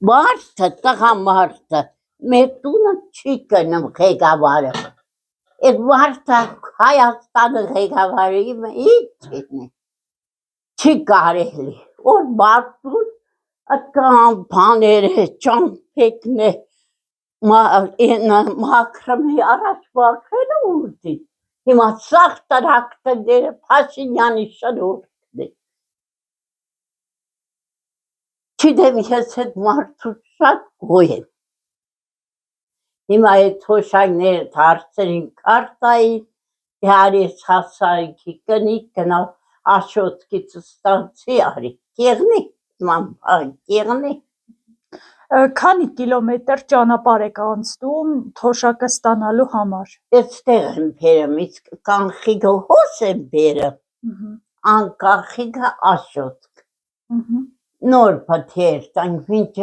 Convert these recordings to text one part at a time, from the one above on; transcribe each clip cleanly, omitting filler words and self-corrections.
Մարդը, տղամարդը, մեր տունը չի կնում ղեկավարը։ Այդ մարդը Հայաստանը ղեկավարի ինչ είναι. Չի կարելի։ Որ մարդուն ատկան բաները, ճամփեկն է, մաքրմի առաջ բախել ուտի։ Հիմա սաղ տրակտները Փաշինյանի շնորհքն է։ Չգիտեմ, ես այդ մարդու շատ գոհ եմ։ Հիմա այդ թոշակները դարձրին քարտային, հարիս հասարիքի կնիկ գնալ Աշոտկից ստանցի արի, կեղնի, կեղնի։ Քանի կիլոմետր ճանապարհ եք անցնում թոշակը ստանալու համար։ Այստեղ եմ բերում, իսկ կանխիկը հոս եմ բերում, անկանխիկը Աշոտք։ Նոր փաթեր, տանք մինչև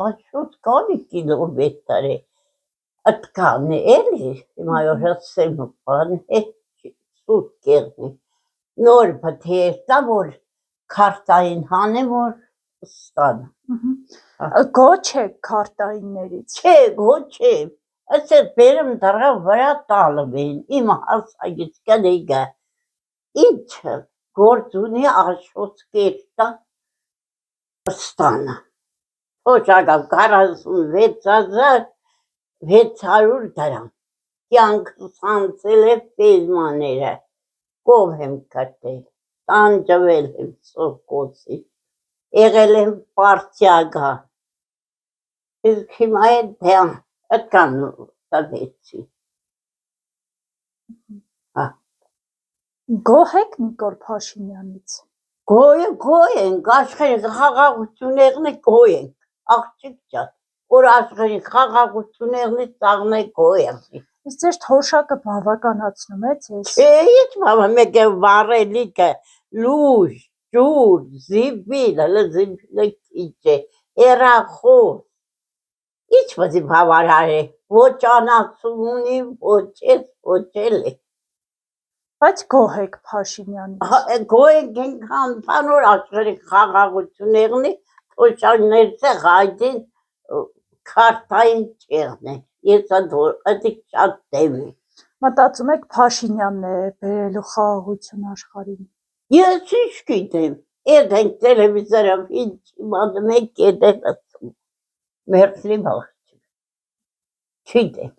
Աշոտք կանի կիլոմետր է, ատկան է էլի, հիմա յորսեմ բան է, սուտ կեղնի։ Նոր փաթեր, տա որ քարտային հանեմ, որ ստանա։ Գոչ եք քարտայիններից։ Չէ, գոչ եմ, այսեր բերում դրա վրա տալում էին, իմ հասակից կնիկը, ինչը գործ ունի Աշոտկերտա ստանա։ Թոշակը 46,600 դրամ, կյանքս անցել է ֆիլմաները, կով եմ կտել, տանջվել եմ սովկոսի, եղել եմ պարտիագա, իսկ հիմա է դեմ, ատկան տվեցի։ Գոհ եք Նիկոլ Փաշինյանից։ Գոհ ենք, աշխարհի խաղաղություններն գոհ ենք, աղջիկ ջան, որ աշխարհի խաղաղություններն ծաղն է գոհ ենք։ Իսկ ձեր թոշակը բավականացնում է ձեզ։ Չէ, ինչ բավական, մեկ է վառելիքը, լուր, ջուր, զիբիլ, հələ զիբիլը քիչ է, հեռախոս, ինչ պիտի բավարար է, ոչ անասուն ունի, ոչ էլ է։ Բայց գոհ եք Փաշինյանից։ Գոհ ենք այնքան բանոր աշխարհի խաղաղություններն թոշակներս հայտին քարտային չեղն է, ես այդ շատ դեմ եմ։ Մտածում եք Փաշինյանն է բերելու խաղաղություն աշխարհին։ Ես ինչ գիտեմ, այդ ենք տելևիզորով ինչ իմանում եք էդ է լսում, մերձի բաղջի, չգիտեմ։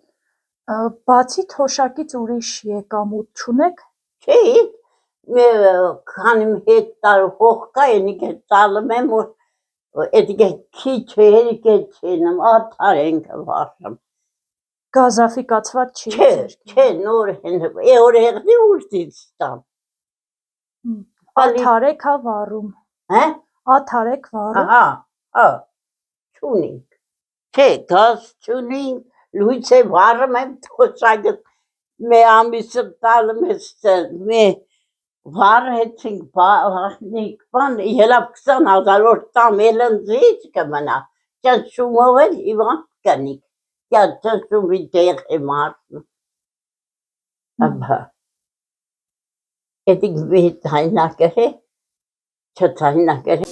Բացի թոշակից ուրիշ եկամուտ չունեք։ Չէ, քանի հեկտար հող կա, ենիք է ծալում եմ, որ էդիկ է քիչ է, երիք է չենım, աթար ենք վարում։ Գազաֆիկացված չի։ Չէ, նոր են, օրեղնի ուրդից ստամ։ Աթար եք վառում։ Հա։ Աթար եք վառում։ Հա, չունենք։ Չէ, գազ չունենք, լույս է վառում եմ թոշակը, մի ամիսը տալում ես, վառեցինք բան, ելավ 20,000 որ տամ էլնձից կմնա, ճնշումով էլ հիվանդ կնիկ, ճնշումի դեղ է մարդն։ Էդիկ մի թայնակր է, չթայնակր է,